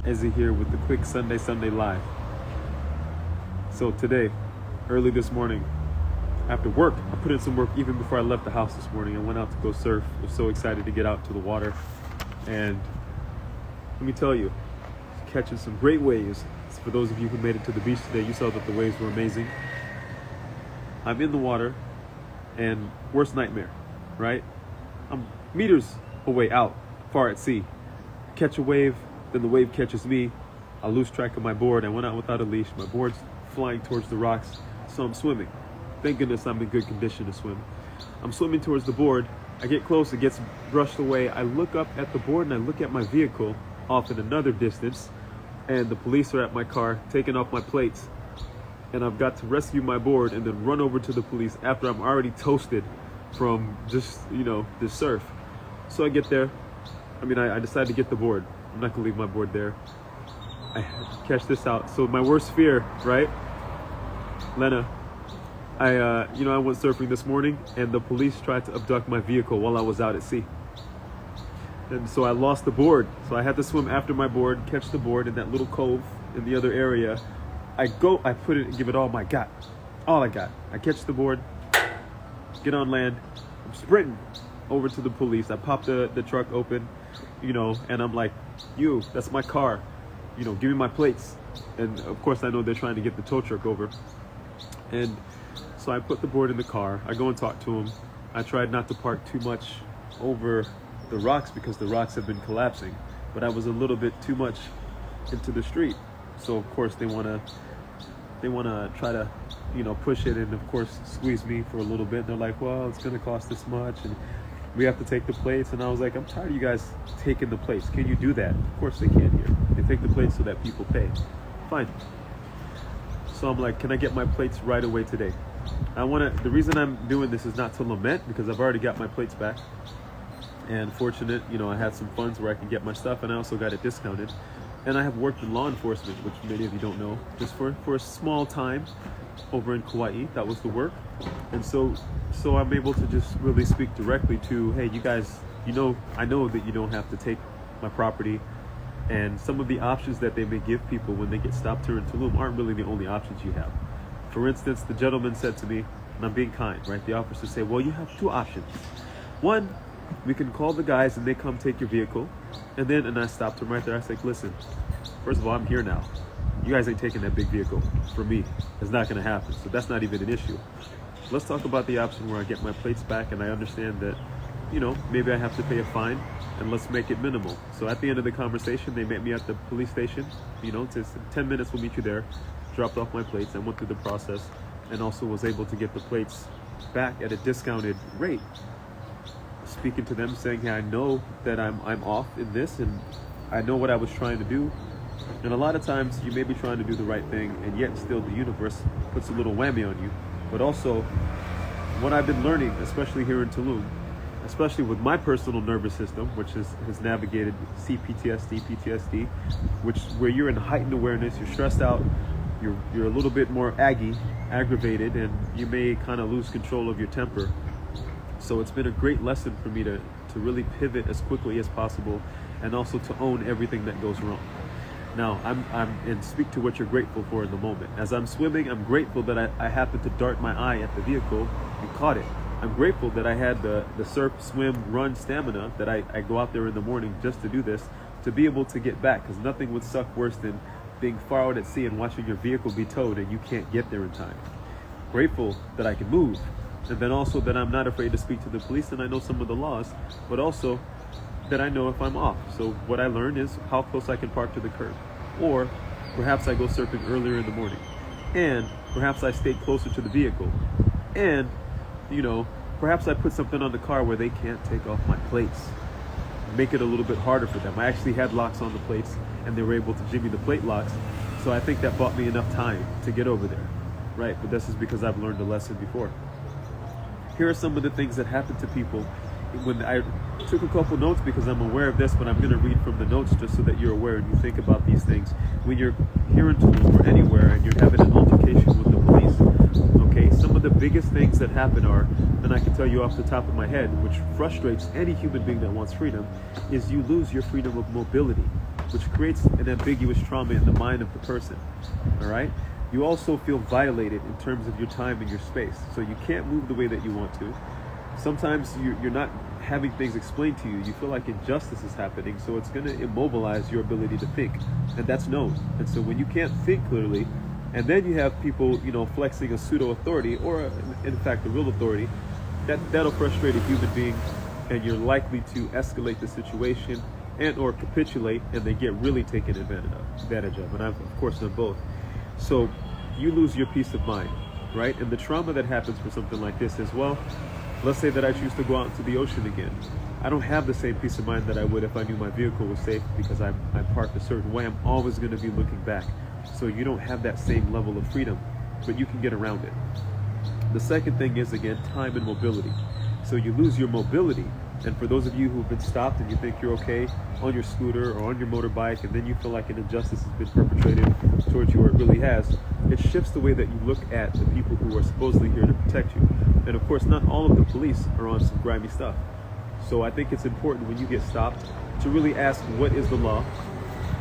Ezzy here with the quick Sunday Live. So today, early this morning, after work, I put in some work even before I left the house this morning. I went out to go surf. I was so excited to get out to the water. And let me tell you, catching some great waves. So for those of you who made it to the beach today, you saw that the waves were amazing. I'm in the water, and worst nightmare, right? I'm meters away out, far at sea. Catch a wave, then the wave catches me. I lose track of my board. I went out without a leash. My board's flying towards the rocks, so I'm swimming. Thank goodness I'm in good condition to swim. I'm swimming towards the board. I get close, it gets brushed away. I look up at the board and I look at my vehicle off in another distance, and the police are at my car, taking off my plates. And I've got to rescue my board and then run over to the police after I'm already toasted from just, this surf. So I get there. I decide to get the board. I'm not gonna leave my board there. I catch this out. So my worst fear, right? Lena, I went surfing this morning and the police tried to abduct my vehicle while I was out at sea. And so I lost the board. So I had to swim after my board, catch the board in that little cove in the other area. I put it and give it all I got. All I got. I catch the board, get on land. I'm sprinting over to the police. I pop the truck open, and I'm like, that's my car. Give me my plates. And of course I know they're trying to get the tow truck over. And so I put the board in the car. I go and talk to them. I tried not to park too much over the rocks because the rocks have been collapsing, but I was a little bit too much into the street. So of course they want to try to, push it and of course squeeze me for a little bit. They're like, well, it's going to cost this much and we have to take the plates. And I was like, I'm tired of you guys taking the plates. Can you do that? Of course they can here. They take the plates so that people pay. Fine. So I'm like, can I get my plates right away today? The reason I'm doing this is not to lament, because I've already got my plates back. And fortunate, I had some funds where I could get my stuff, and I also got it discounted. And I have worked in law enforcement, which many of you don't know, just for a small time over in Kauai. That was the work. And so I'm able to just really speak directly to, hey, you guys, I know that you don't have to take my property. And some of the options that they may give people when they get stopped here in Tulum aren't really the only options you have. For instance, the gentleman said to me, and I'm being kind, right? The officer said, well, you have two options. One, we can call the guys and they come take your vehicle. And I stopped him right there. I said, listen, first of all, I'm here now. You guys ain't taking that big vehicle from me. It's not gonna happen. So that's not even an issue. Let's talk about the option where I get my plates back and I understand that, maybe I have to pay a fine, and let's make it minimal. So at the end of the conversation, they met me at the police station. It's 10 minutes, we'll meet you there. Dropped off my plates and went through the process, and also was able to get the plates back at a discounted rate. Speaking to them, saying, hey, I know that I'm off in this, and I know what I was trying to do. And a lot of times you may be trying to do the right thing, and yet still the universe puts a little whammy on you. But also, what I've been learning, especially here in Tulum, especially with my personal nervous system, which has navigated CPTSD, PTSD, where you're in heightened awareness, you're stressed out, you're a little bit more aggravated, and you may kind of lose control of your temper. So it's been a great lesson for me to really pivot as quickly as possible, and also to own everything that goes wrong. Now, and speak to what you're grateful for in the moment. As I'm swimming, I'm grateful that I happened to dart my eye at the vehicle and caught it. I'm grateful that I had the surf, swim, run stamina, that I go out there in the morning just to do this, to be able to get back, because nothing would suck worse than being far out at sea and watching your vehicle be towed and you can't get there in time. Grateful that I can move, and then also that I'm not afraid to speak to the police and I know some of the laws, but also that I know if I'm off. So what I learned is how close I can park to the curb, or perhaps I go surfing earlier in the morning, and perhaps I stay closer to the vehicle, and perhaps I put something on the car where they can't take off my plates. Make it a little bit harder for them. I actually had locks on the plates and they were able to jimmy the plate locks. So I think that bought me enough time to get over there, right? But this is because I've learned a lesson before. Here are some of the things that happen to people. When I took a couple notes because I'm aware of this, but I'm going to read from the notes just so that you're aware and you think about these things. When you're here in Tulum or anywhere and you're having an altercation with the police, okay, some of the biggest things that happen are, and I can tell you off the top of my head, which frustrates any human being that wants freedom, is you lose your freedom of mobility. which creates an ambiguous trauma in the mind of the person. All right. You also feel violated in terms of your time and your space. So you can't move the way that you want to. Sometimes you're not having things explained to you. You feel like injustice is happening, so it's going to immobilize your ability to think, and that's known. And so when you can't think clearly, and then you have people, flexing a pseudo authority, or in fact a real authority, that'll frustrate a human being, and you're likely to escalate the situation and or capitulate, and they get really taken advantage of. And I've of course done both. So you lose your peace of mind, right? And the trauma that happens for something like this as well. Let's say that I choose to go out into the ocean again. I don't have the same peace of mind that I would if I knew my vehicle was safe because I'm parked a certain way. I'm always going to be looking back. So you don't have that same level of freedom, but you can get around it. The second thing is, again, time and mobility. So you lose your mobility. And for those of you who've been stopped and you think you're okay on your scooter or on your motorbike, and then you feel like an injustice has been perpetrated towards you, or it really has, it shifts the way that you look at the people who are supposedly here to protect you. And of course, not all of the police are on some grimy stuff. So I think it's important when you get stopped to really ask what is the law,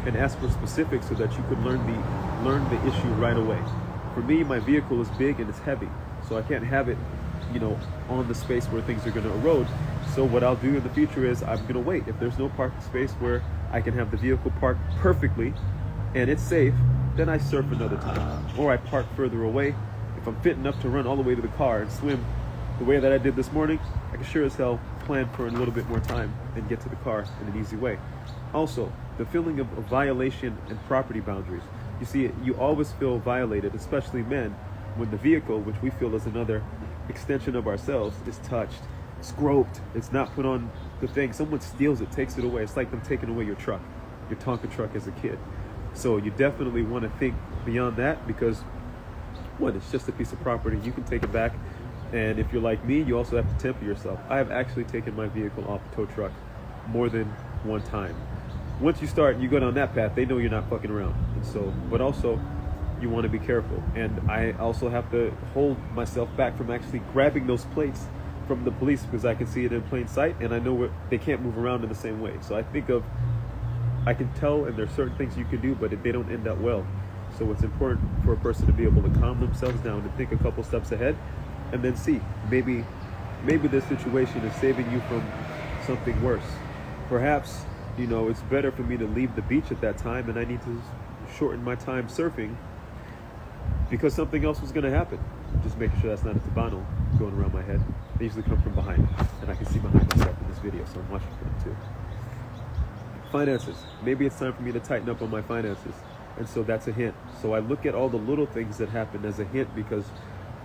and ask for specifics so that you could learn the issue right away. For me, my vehicle is big and it's heavy, so I can't have it, on the space where things are going to erode. So what I'll do in the future is I'm going to wait. If there's no parking space where I can have the vehicle parked perfectly and it's safe, then I surf another time, or I park further away. If I'm fit enough to run all the way to the car and swim the way that I did this morning, I can sure as hell plan for a little bit more time and get to the car in an easy way. Also, the feeling of violation and property boundaries. You see, you always feel violated, especially men, when the vehicle, which we feel is another extension of ourselves, is touched, it's groped, it's not put on the thing. Someone steals it, takes it away. It's like them taking away your truck, your Tonka truck as a kid. So you definitely want to think beyond that, because it's just a piece of property. You can take it back. And if you're like me, you also have to temper yourself. I have actually taken my vehicle off a tow truck more than one time. Once you start, you go down that path, they know you're not fucking around. And so, but also, you want to be careful. And I also have to hold myself back from actually grabbing those plates from the police, because I can see it in plain sight, and I know they can't move around in the same way. So I can tell, and there's certain things you can do, but they don't end up well. So it's important for a person to be able to calm themselves down and think a couple steps ahead, and then see, maybe this situation is saving you from something worse. Perhaps, it's better for me to leave the beach at that time, and I need to shorten my time surfing because something else was going to happen. Just making sure that's not a Tabano going around my head. They usually come from behind, and I can see behind myself in this video, so I'm watching for them too. Finances. Maybe it's time for me to tighten up on my finances, and so that's a hint. So I look at all the little things that happen as a hint, because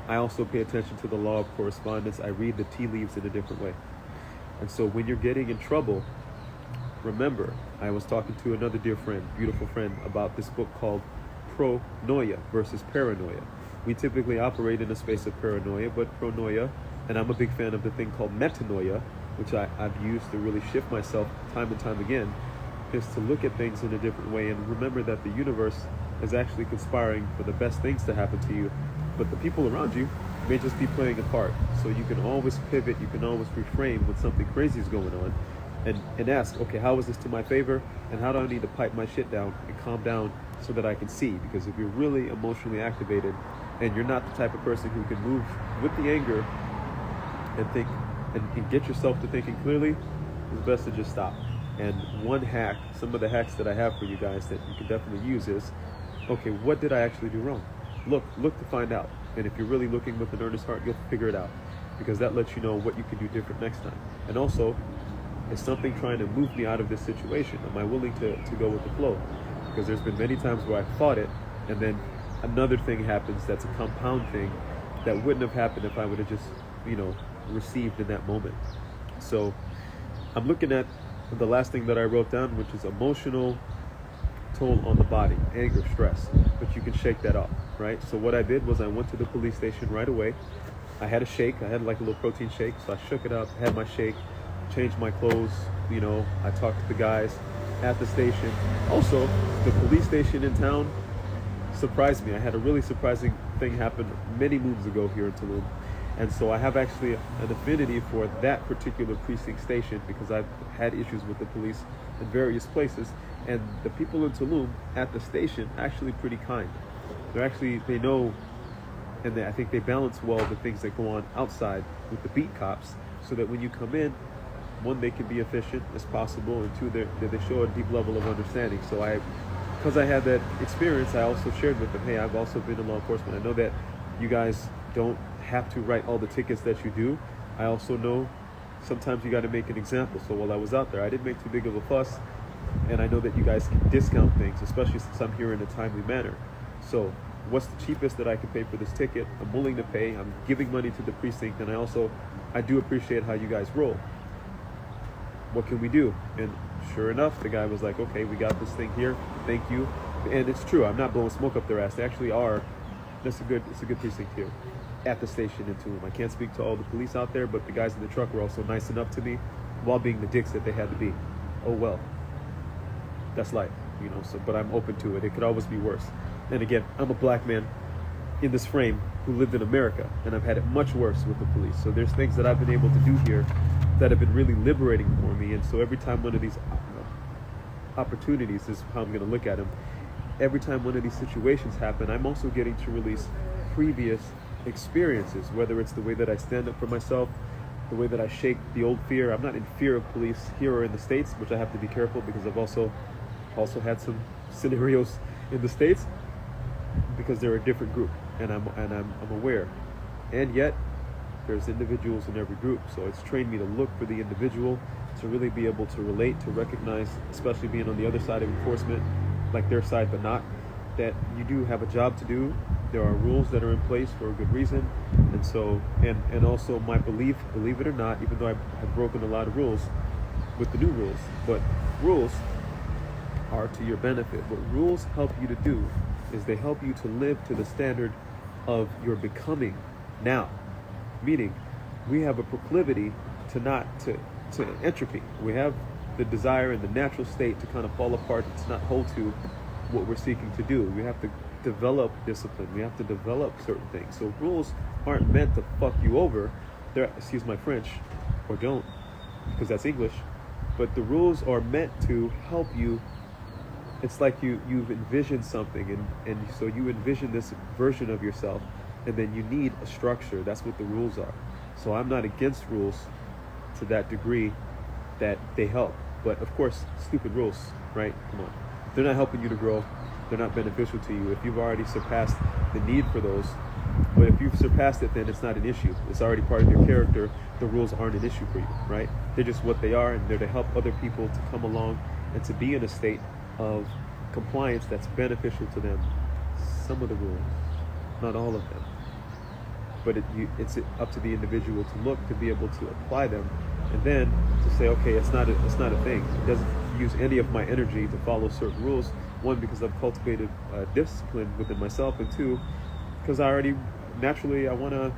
I also pay attention to the law of correspondence. I read the tea leaves in a different way. And so when you're getting in trouble, remember, I was talking to another dear friend, beautiful friend, about this book called Pronoia versus Paranoia. We typically operate in a space of paranoia, but pronoia, and I'm a big fan of the thing called metanoia, which I've used to really shift myself time and time again, is to look at things in a different way and remember that the universe is actually conspiring for the best things to happen to you, but the people around you may just be playing a part. So you can always pivot, you can always reframe when something crazy is going on, and ask, okay, how is this to my favor, and how do I need to pipe my shit down and calm down so that I can see? Because if you're really emotionally activated and you're not the type of person who can move with the anger and think and get yourself to thinking clearly, it's best to just stop. And one hack, some of the hacks that I have for you guys that you can definitely use is, okay, what did I actually do wrong? Look to find out. And if you're really looking with an earnest heart, you'll figure it out, because that lets you know what you can do different next time. And also, is something trying to move me out of this situation? Am I willing to go with the flow? Because there's been many times where I fought it, and then another thing happens that's a compound thing that wouldn't have happened if I would have just, received in that moment. So I'm looking at the last thing that I wrote down, which is emotional toll on the body, anger, stress, but you can shake that off, right? So what I did was I went to the police station right away. I had a shake. I had like a little protein shake, so I shook it up, had my shake, changed my clothes, I talked to the guys at the station. Also, the police station in town surprised me. I had a really surprising thing happen many moons ago here in Tulum. And so I have actually an affinity for that particular precinct station, because I've had issues with the police in various places. And the people in Tulum at the station actually pretty kind. They know, and I think they balance well the things that go on outside with the beat cops, so that when you come in, one, they can be efficient as possible, and two, they show a deep level of understanding. So because I had that experience, I also shared with them, hey, I've also been in law enforcement. I know that you guys don't have to write all the tickets that you do. I also know sometimes you got to make an example. So while I was out there, I didn't make too big of a fuss, and I know that you guys can discount things, especially since I'm here in a timely manner. So what's the cheapest that I can pay for this ticket? I'm willing to pay. I'm giving money to the precinct, and I do appreciate how you guys roll. What can we do? And sure enough, the guy was like, okay, we got this thing here. Thank you. And it's true. I'm not blowing smoke up their ass. They actually are. It's a good precinct here at the station in Tulum. I can't speak to all the police out there, but the guys in the truck were also nice enough to me while being the dicks that they had to be. Oh, well, that's life, so, but I'm open to it. It could always be worse. And again, I'm a black man in this frame who lived in America, and I've had it much worse with the police. So there's things that I've been able to do here that have been really liberating for me. And so every time one of these opportunities is how I'm going to look at them. Every time one of these situations happen, I'm also getting to release previous experiences, whether it's the way that I stand up for myself, the way that I shake the old fear. I'm not in fear of police here or in the States, which I have to be careful because I've also had some scenarios in the States because they're a different group, and I'm aware. And yet there's individuals in every group, so it's trained me to look for the individual, to really be able to relate, to recognize, especially being on the other side of enforcement, like their side but not, that you do have a job to do. There are rules that are in place for a good reason. And so, and also my belief, believe it or not, even though I have broken a lot of rules with the new rules, but rules are to your benefit. What rules help you to do is they help you to live to the standard of your becoming now. Meaning, we have a proclivity to entropy. We have the desire and the natural state to kind of fall apart, to not hold to what we're seeking to do. We have to develop discipline. We have to develop certain things. So rules aren't meant to fuck you over. They're, excuse my French, or don't, because that's English. But the rules are meant to help you. It's like you've envisioned something, and so you envision this version of yourself, and then you need a structure. That's what the rules are. So I'm not against rules to that degree that they help. But of course, stupid rules, right? Come on. They're not helping you to grow. They're not beneficial to you. If you've already surpassed the need for those, but if you've surpassed it, then it's not an issue. It's already part of your character. The rules aren't an issue for you, right? They're just what they are, and they're to help other people to come along and to be in a state of compliance that's beneficial to them. Some of the rules, not all of them. But it's up to the individual to look, to be able to apply them, and then to say, okay, it's not a thing. It doesn't use any of my energy to follow certain rules. One, because I've cultivated discipline within myself, and two, because I already naturally I want to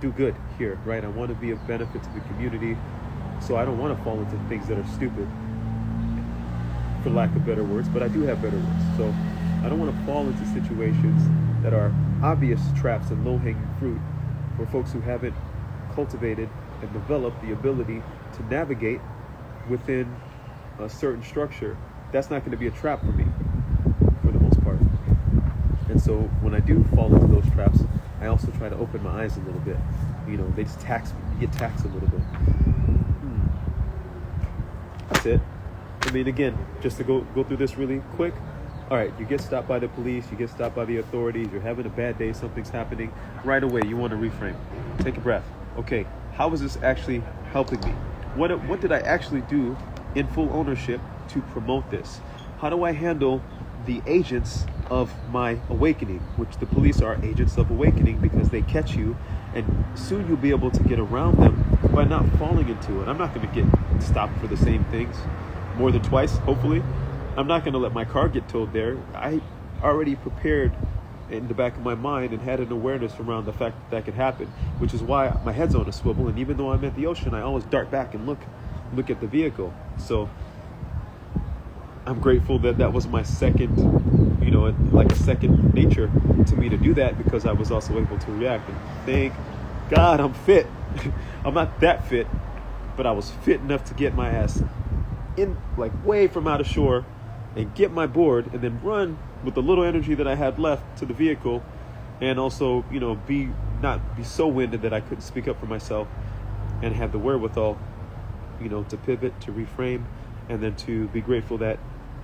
do good here, right? I want to be of benefit to the community, so I don't want to fall into things that are stupid, for lack of better words. But I do have better words, so I don't want to fall into situations that are obvious traps and low-hanging fruit for folks who haven't cultivated and developed the ability to navigate within a certain structure. That's not going to be a trap for me, for the most part. And so when I do fall into those traps, I also try to open my eyes a little bit. They just tax me. You get taxed a little bit. That's it. I mean, again, just to go through this really quick. All right, you get stopped by the police, you get stopped by the authorities, you're having a bad day, something's happening. Right away, you want to reframe. Take a breath. Okay, how is this actually helping me? What did I actually do in full ownership to promote this? How do I handle the agents of my awakening, which the police are agents of awakening because they catch you, and soon you'll be able to get around them by not falling into it. I'm not going to get stopped for the same things more than twice, hopefully. I'm not going to let my car get towed there. I already prepared in the back of my mind and had an awareness around the fact that could happen, which is why my head's on a swivel. And even though I'm at the ocean, I always dart back and look at the vehicle. So I'm grateful that was my second, like a second nature to me to do that, because I was also able to react. And thank God I'm fit. I'm not that fit, but I was fit enough to get my ass in, like way from out of shore, and get my board and then run with the little energy that I had left to the vehicle, and also, not be so winded that I couldn't speak up for myself, and have the wherewithal, to pivot, to reframe, and then to be grateful that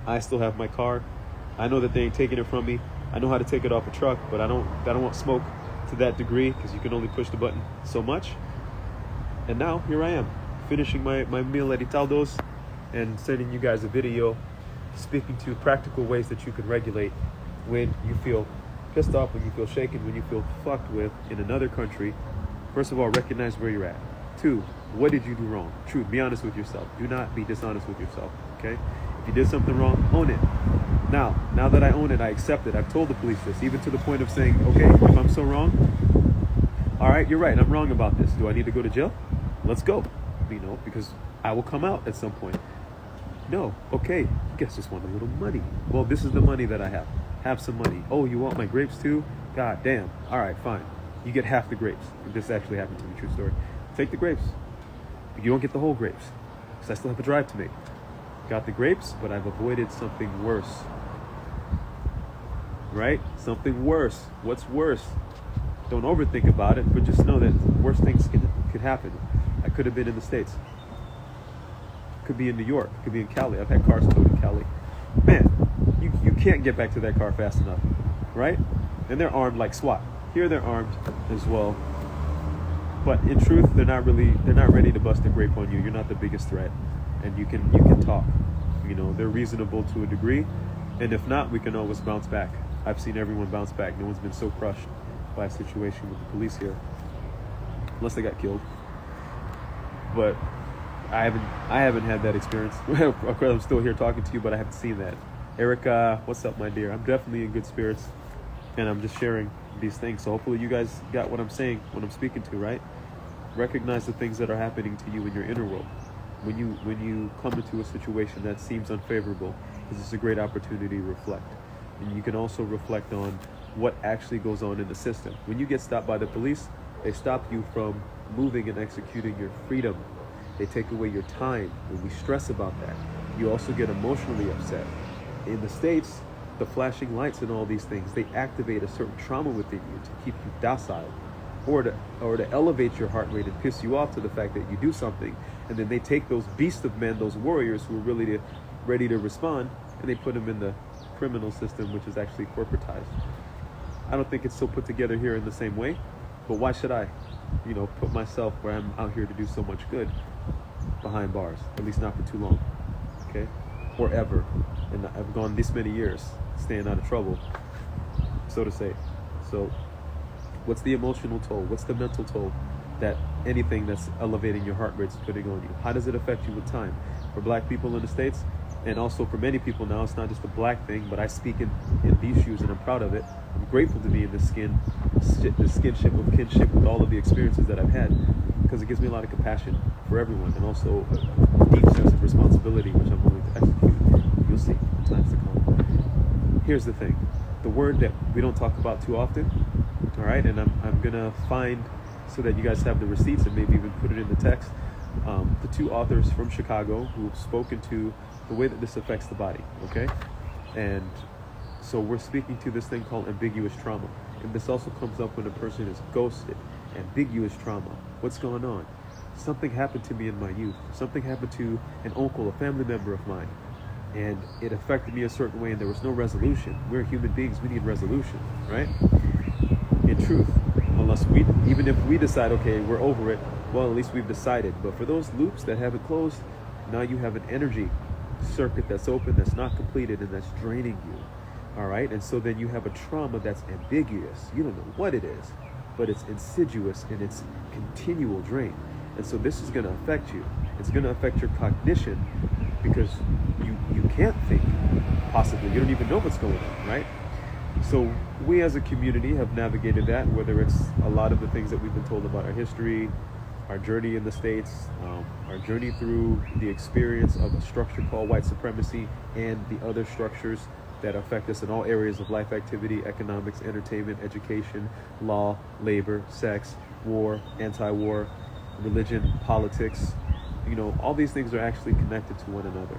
I still have my car. I know that they ain't taking it from me. I know how to take it off a truck, but I don't want smoke to that degree, because you can only push the button so much. And now here I am, finishing my meal at Italdo's and sending you guys a video speaking to practical ways that you can regulate when you feel pissed off, when you feel shaken, when you feel fucked with in another country. First of all, recognize where you're at. 2, what did you do wrong? Truth, be honest with yourself. Do not be dishonest with yourself, okay? If you did something wrong, own it. Now that I own it, I accept it. I've told the police this, even to the point of saying, okay, if I'm so wrong, all right, you're right, I'm wrong about this. Do I need to go to jail? Let's go, because I will come out at some point. No, okay, you guys just want a little money. Well, this is the money that I have. Have some money. Oh, you want my grapes too? God damn. All right, fine. You get half the grapes. This actually happened to me, true story. Take the grapes. But you don't get the whole grapes, because I still have a drive to make. Got the grapes, but I've avoided something worse. Right? Something worse. What's worse? Don't overthink about it, but just know that worse things could happen. I could have been in the States. Could be in New York. Could be in Cali. I've had cars towed in Cali. Man, you can't get back to that car fast enough, right? And they're armed like SWAT. Here they're armed as well. But in truth, they're not ready to bust a grape on you. You're not the biggest threat, and you can talk. They're reasonable to a degree, and if not, we can always bounce back. I've seen everyone bounce back. No one's been so crushed by a situation with the police here, unless they got killed. But I haven't had that experience. Of course, I'm still here talking to you, but I haven't seen that. Erica, what's up, my dear? I'm definitely in good spirits, and I'm just sharing these things. So hopefully you guys got what I'm saying, what I'm speaking to, right? Recognize the things that are happening to you in your inner world. When you come into a situation that seems unfavorable, this is a great opportunity to reflect. And you can also reflect on what actually goes on in the system. When you get stopped by the police, they stop you from moving and executing your freedom. They take away your time. When we stress about that, you also get emotionally upset. In the States, the flashing lights and all these things, they activate a certain trauma within you to keep you docile, or to elevate your heart rate and piss you off to the fact that you do something, and then they take those beasts of men, those warriors who are really ready to respond, and they put them in the criminal system, which is actually corporatized. I don't think it's so put together here in the same way, but why should I, put myself where I'm out here to do so much good behind bars, at least not for too long, okay, or ever. And I've gone this many years staying out of trouble, so to say. So what's the emotional toll? What's the mental toll that anything that's elevating your heart rate is putting on you? How does it affect you with time? For Black people in the States, and also for many people now, it's not just a Black thing, but I speak in these shoes, and I'm proud of it. I'm grateful to be in this skinship of kinship with all of the experiences that I've had, because it gives me a lot of compassion for everyone, and also a deep sense of responsibility, which I'm willing to execute. You'll see in times to come. Here's the thing. The word that we don't talk about too often, all right, and I'm gonna find, so that you guys have the receipts and maybe even put it in the text, the 2 authors from Chicago who've spoken to the way that this affects the body, okay? And so we're speaking to this thing called ambiguous trauma. And this also comes up when a person is ghosted. Ambiguous trauma. What's going on? Something happened to me in my youth. Something happened to an uncle, a family member of mine. And it affected me a certain way, and there was no resolution. We're human beings, we need resolution, right? In truth, even if we decide, okay, we're over it, well, at least we've decided. But for those loops that haven't closed, now you have an energy circuit that's open, that's not completed, and that's draining you. All right, and so then you have a trauma that's ambiguous. You don't know what it is, but it's insidious and it's continual drain. And so this is going to affect you. It's going to affect your cognition, because you can't think, possibly. You don't even know what's going on, right? So we as a community have navigated that, whether it's a lot of the things that we've been told about our history, our journey in the States, our journey through the experience of a structure called white supremacy, and the other structures that affect us in all areas of life activity, economics, entertainment, education, law, labor, sex, war, anti-war, religion, politics. All these things are actually connected to one another.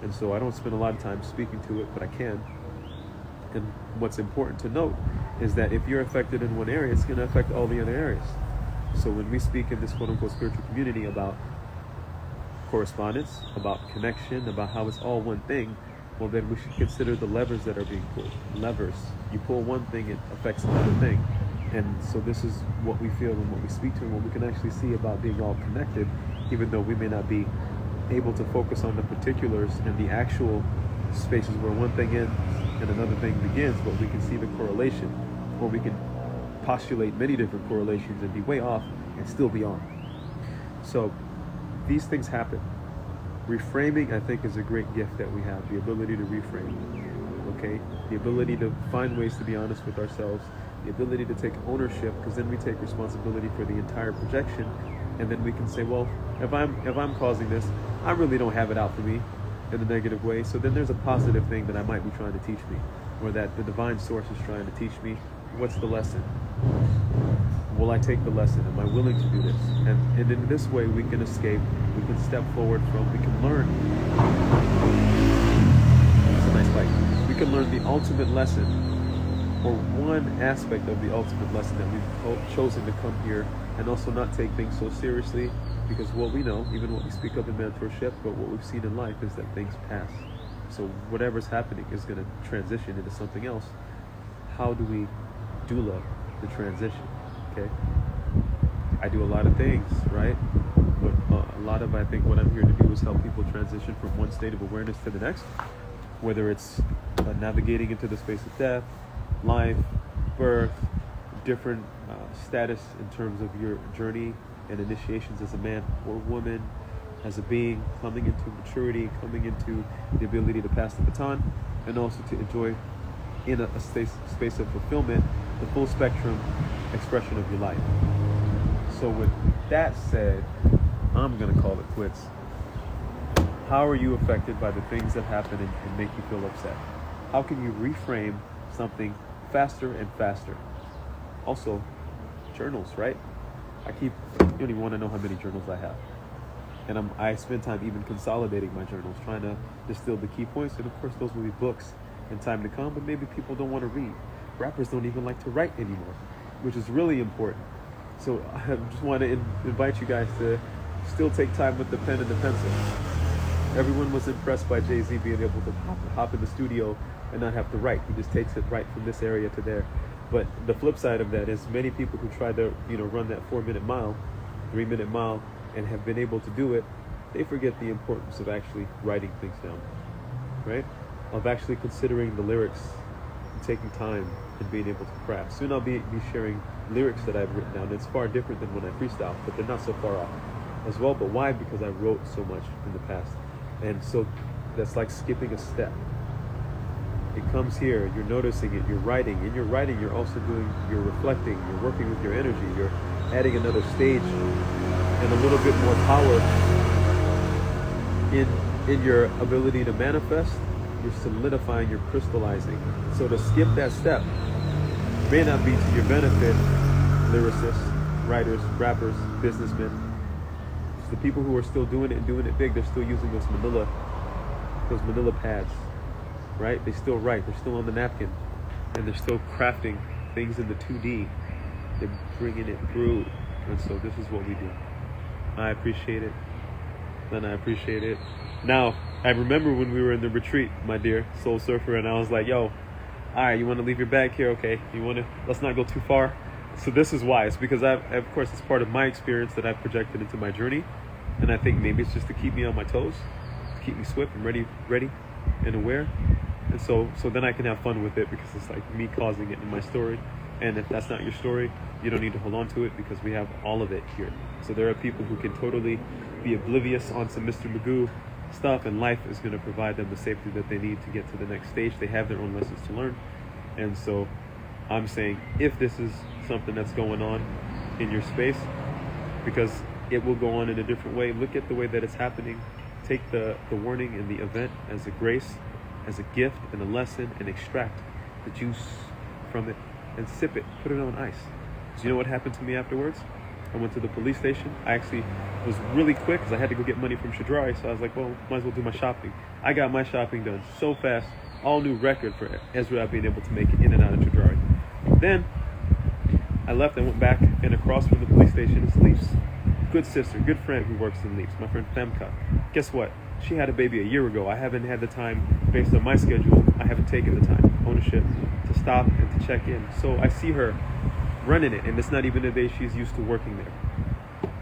And so I don't spend a lot of time speaking to it, but I can. And what's important to note is that if you're affected in one area, it's going to affect all the other areas. So when we speak in this quote-unquote spiritual community about correspondence, about connection, about how it's all one thing, well, then we should consider the levers that are being pulled. Levers. You pull one thing, it affects another thing. And so this is what we feel and what we speak to and what we can actually see about being all connected, even though we may not be able to focus on the particulars and the actual spaces where one thing ends and another thing begins, but we can see the correlation, or we can postulate many different correlations and be way off and still be on. So these things happen. Reframing, I think, is a great gift that we have, the ability to reframe, okay? The ability to find ways to be honest with ourselves, the ability to take ownership, because then we take responsibility for the entire projection, and then we can say, well, if I'm causing this, I really don't have it out for me in a negative way, so then there's a positive thing that I might be trying to teach me, or that the divine source is trying to teach me. What's the lesson? Will I take the lesson? Am I willing to do this? And in this way, we can escape, we can step forward from, we can learn. That's a nice bite. We can learn the ultimate lesson, or one aspect of the ultimate lesson that we've chosen to come here and also not take things so seriously, because what we know, even what we speak of in mentorship, but what we've seen in life is that things pass. So whatever's happening is going to transition into something else. How do we doula the transition? Okay, I do a lot of things, right? But a lot of, I think, what I'm here to do is help people transition from one state of awareness to the next, whether it's navigating into the space of death, life, birth, different status in terms of your journey and initiations as a man or woman, as a being, coming into maturity, coming into the ability to pass the baton, and also to enjoy in a space of fulfillment the full spectrum expression of your life. So with that said, I'm going to call it quits. How are you affected by the things that happen and make you feel upset? How can you reframe something faster and faster? Also, journals, right? You don't even want to know how many journals I have. And I spend time even consolidating my journals, trying to distill the key points. And of course, those will be books in time to come, but maybe people don't want to read. Rappers don't even like to write anymore, which is really important. So I just want to invite you guys to still take time with the pen and the pencil. Everyone was impressed by Jay-Z being able to hop in the studio and not have to write. He just takes it right from this area to there. But the flip side of that is many people who try to, run that 4-minute mile, 3-minute mile, and have been able to do it, they forget the importance of actually writing things down, right? Of actually considering the lyrics and taking time and being able to craft. Soon I'll be sharing lyrics that I've written down. It's far different than when I freestyle, but they're not so far off as well. But why? Because I wrote so much in the past. And so that's like skipping a step. It comes here, you're noticing it, you're writing. In your writing, you're reflecting, you're working with your energy, you're adding another stage and a little bit more power in your ability to manifest. You're solidifying, you're crystallizing. So to skip that step may not be to your benefit, lyricists, writers, rappers, businessmen. It's the people who are still doing it and doing it big. They're still using those manila pads, right? They still write, they're still on the napkin, and they're still crafting things in the 2D. They're bringing it through. And so this is what we do. I appreciate it. And I appreciate it. Now, I remember when we were in the retreat, my dear soul surfer, and I was like, yo, all right, you want to leave your bag here? Okay. Let's not go too far. So this is why. It's because of course, it's part of my experience that I've projected into my journey. And I think maybe it's just to keep me on my toes, to keep me swift and ready and aware. And so then I can have fun with it, because it's like me causing it in my story. And if that's not your story, you don't need to hold on to it, because we have all of it here. So there are people who can totally be oblivious on some Mr. Magoo stuff, and life is going to provide them the safety that they need to get to the next stage. They have their own lessons to learn. And so I'm saying, if this is something that's going on in your space, because it will go on in a different way, look at the way that it's happening. Take the warning and the event as a grace, as a gift and a lesson, and extract the juice from it and sip it, put it on ice. Do you know what happened to me afterwards? I went to the police station. I actually was really quick because I had to go get money from Shadrari. So I was like, well, might as well do my shopping. I got my shopping done so fast. All new record for Ezra being able to make it in and out of Shadrari. Then I left and went back, and across from the police station is Leafs. Good sister, good friend who works in Leafs, my friend Femka. Guess what? She had a baby a year ago. I haven't had the time, based on my schedule, I haven't taken the time, ownership, to stop and to check in. So I see her running it, and it's not even a day she's used to working there.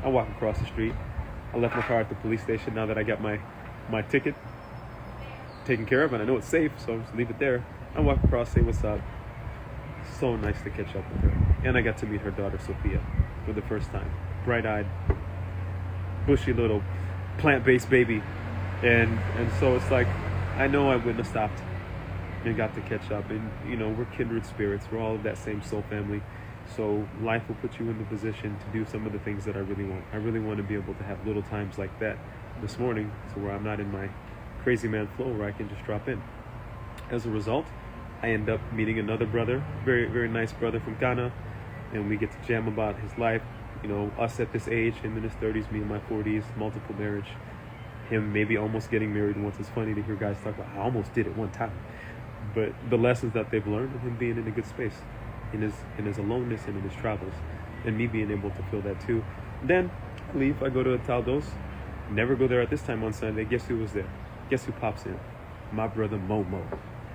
I walk across the street. I left my car at the police station now that I got my ticket taken care of, and I know it's safe, so I'll just leave it there. I walk across, say what's up. So nice to catch up with her. And I got to meet her daughter, Sophia, for the first time. Bright-eyed, bushy little plant-based baby. And so it's like, I know I wouldn't have stopped and got to catch up. And, we're kindred spirits. We're all of that same soul family. So life will put you in the position to do some of the things that I really want. I really want to be able to have little times like that this morning, so where I'm not in my crazy man flow, where I can just drop in. As a result, I end up meeting another brother, very, very nice brother from Ghana, and we get to jam about his life. Us at this age, him in his 30s, me in my 40s, multiple marriage, him maybe almost getting married once. It's funny to hear guys talk about, I almost did it one time. But the lessons that they've learned, and him being in a good space, in his aloneness and in his travels, and me being able to feel that too. Then I leave, I go to Taldos, never go there at this time on Sunday. Guess who was there? Guess who pops in? My brother Momo.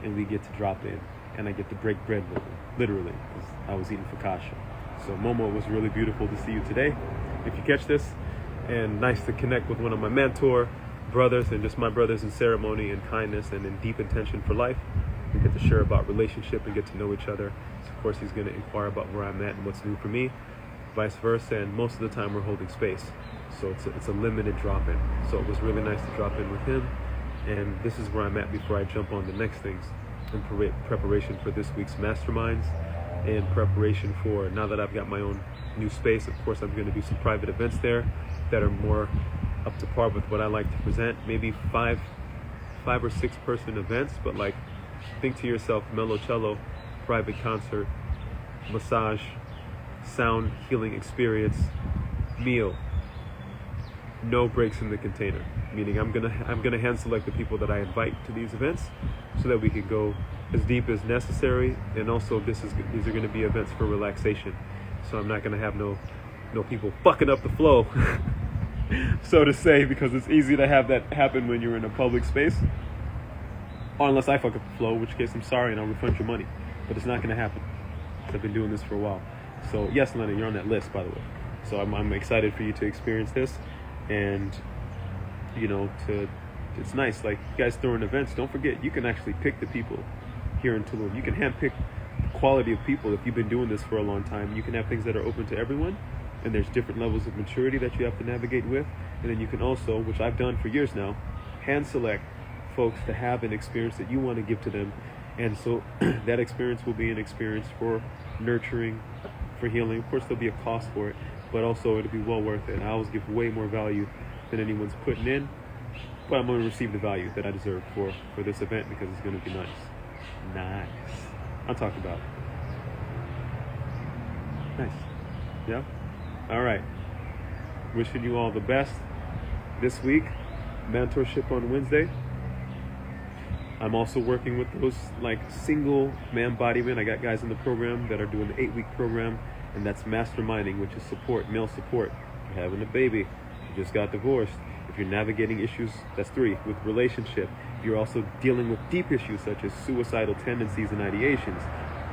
And we get to drop in, and I get to break bread with him, literally, because I was eating focaccia. So Momo, it was really beautiful to see you today, if you catch this, and nice to connect with one of my mentor brothers, and just my brothers in ceremony and kindness and in deep intention for life. We get to share about relationship and get to know each other. So of course he's going to inquire about where I'm at and what's new for me, vice versa, and most of the time we're holding space. So it's a limited drop-in. So it was really nice to drop in with him. And this is where I'm at before I jump on the next things in preparation for this week's masterminds, and preparation for, now that I've got my own new space, of course I'm going to do some private events there that are more up to par with what I like to present. Maybe five or 6 person events, but like, think to yourself, mellow cello, private concert, massage, sound healing experience, meal, no breaks in the container. Meaning I'm gonna hand select the people that I invite to these events, so that we can go as deep as necessary. And also these are gonna be events for relaxation. So I'm not gonna have no people fucking up the flow, so to say, because it's easy to have that happen when you're in a public space. Or unless I fuck up the flow, in which case I'm sorry and I'll refund your money. But it's not gonna happen. I've been doing this for a while. So yes, Lennon, you're on that list, by the way. So I'm excited for you to experience this. And it's nice, like, you guys throwing events, don't forget, you can actually pick the people here in Tulum. You can handpick the quality of people if you've been doing this for a long time. You can have things that are open to everyone, and there's different levels of maturity that you have to navigate with. And then you can also, which I've done for years now, hand select folks to have an experience that you want to give to them. And so that experience will be an experience for nurturing, for healing. Of course, there'll be a cost for it, but also it'll be well worth it. I always give way more value than anyone's putting in, but I'm going to receive the value that I deserve for this event, because it's going to be nice. I'll talk about it. Nice. Yeah? All right. Wishing you all the best this week. Mentorship on Wednesday. I'm also working with those like single man body men. I got guys in the program that are doing the 8-week program, and that's masterminding, which is support, male support. If you're having a baby, you just got divorced, if you're navigating issues, that's 3, with relationship. You're also dealing with deep issues such as suicidal tendencies and ideations,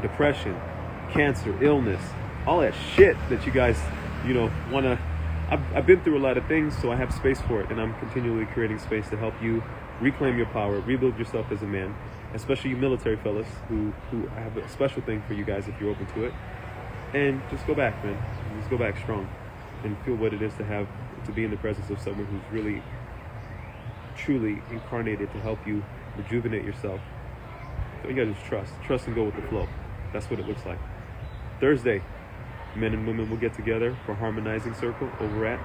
depression, cancer, illness, all that shit that you guys, want to. I've been through a lot of things, so I have space for it, and I'm continually creating space to help you reclaim your power, rebuild yourself as a man, especially you military fellas who I have a special thing for you guys if you're open to it. And just go back, man. Just go back strong and feel what it is to be in the presence of someone who's really, truly incarnated to help you rejuvenate yourself. So you gotta just trust and go with the flow. That's what it looks like. Thursday, men and women will get together for Harmonizing Circle over at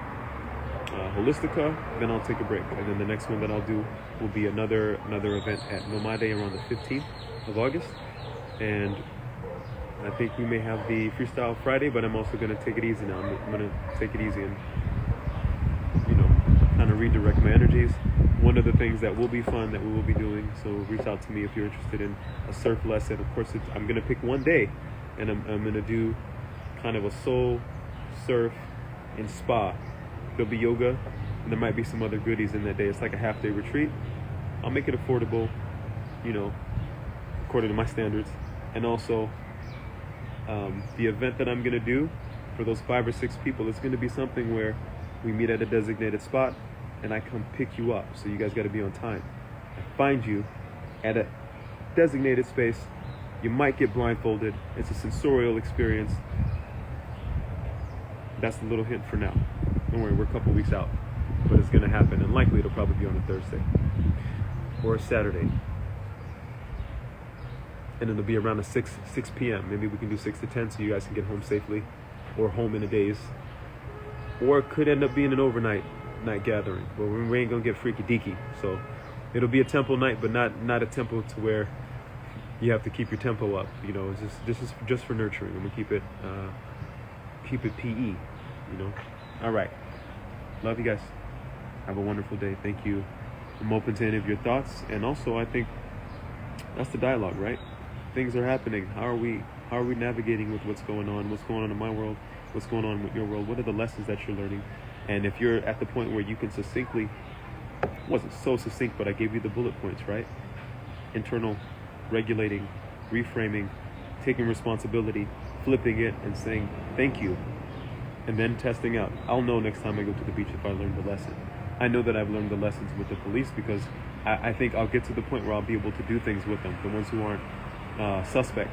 Holistica. Then I'll take a break, and then the next one that I'll do will be another event at Nomade around the 15th of August. And I think we may have the Freestyle Friday, but I'm also going to take it easy now. I'm going to take it easy and, kind of redirect my energies. One of the things that will be fun that we will be doing, so reach out to me if you're interested in a surf lesson. Of course, I'm going to pick one day, and I'm going to do kind of a soul, surf, and spa. There'll be yoga, and there might be some other goodies in that day. It's like a half-day retreat. I'll make it affordable, according to my standards. And also, the event that I'm going to do for those 5 or 6 people, it's going to be something where we meet at a designated spot, and I come pick you up. So you guys got to be on time. I find you at a designated space. You might get blindfolded. It's a sensorial experience. That's a little hint for now. Don't worry, we're a couple weeks out. But it's going to happen, and likely it'll probably be on a Thursday or a Saturday. And it'll be around 6 p.m. Maybe we can do 6 to 10 so you guys can get home safely, or home in a daze. Or it could end up being an overnight night gathering, but we ain't gonna get freaky deaky. So it'll be a tempo night, but not a tempo to where you have to keep your tempo up. This is just for nurturing. I'm gonna keep it PE. All right. Love you guys. Have a wonderful day. Thank you. I'm open to any of your thoughts, and also I think that's the dialogue, right? Things are happening. How are we navigating with what's going on? What's going on in my world? What's going on with your world? What are the lessons that you're learning? And if you're at the point where you can succinctly, wasn't so succinct, but I gave you the bullet points, right? Internal, regulating, reframing, taking responsibility, flipping it and saying thank you, and then testing out. I'll know next time I go to the beach if I learned the lesson. I know that I've learned the lessons with the police because I think I'll get to the point where I'll be able to do things with them, the ones who aren't suspect,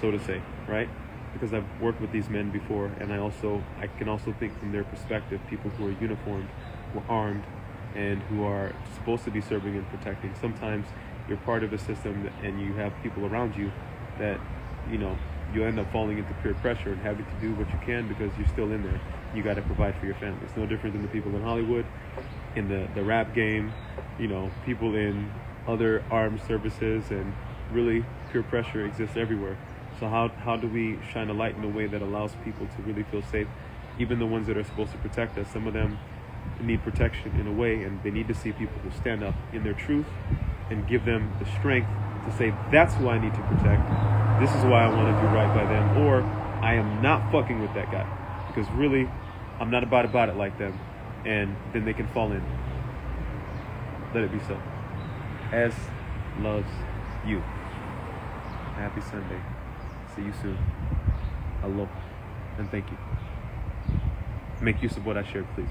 so to say, right? Because I've worked with these men before, and I can also think from their perspective, people who are uniformed, who are armed, and who are supposed to be serving and protecting. Sometimes you're part of a system and you have people around you that, you end up falling into peer pressure and having to do what you can because you're still in there. You got to provide for your family. It's no different than the people in Hollywood, in the rap game, people in other armed services, and really peer pressure exists everywhere. So how do we shine a light in a way that allows people to really feel safe? Even the ones that are supposed to protect us, some of them need protection in a way, and they need to see people who stand up in their truth and give them the strength to say, that's who I need to protect. This is why I want to do right by them, or I am not fucking with that guy because really I'm not about it like them, and then they can fall in. Let it be so. S loves you. Happy Sunday. See you soon. Aloha. And thank you. Make use of what I shared, please.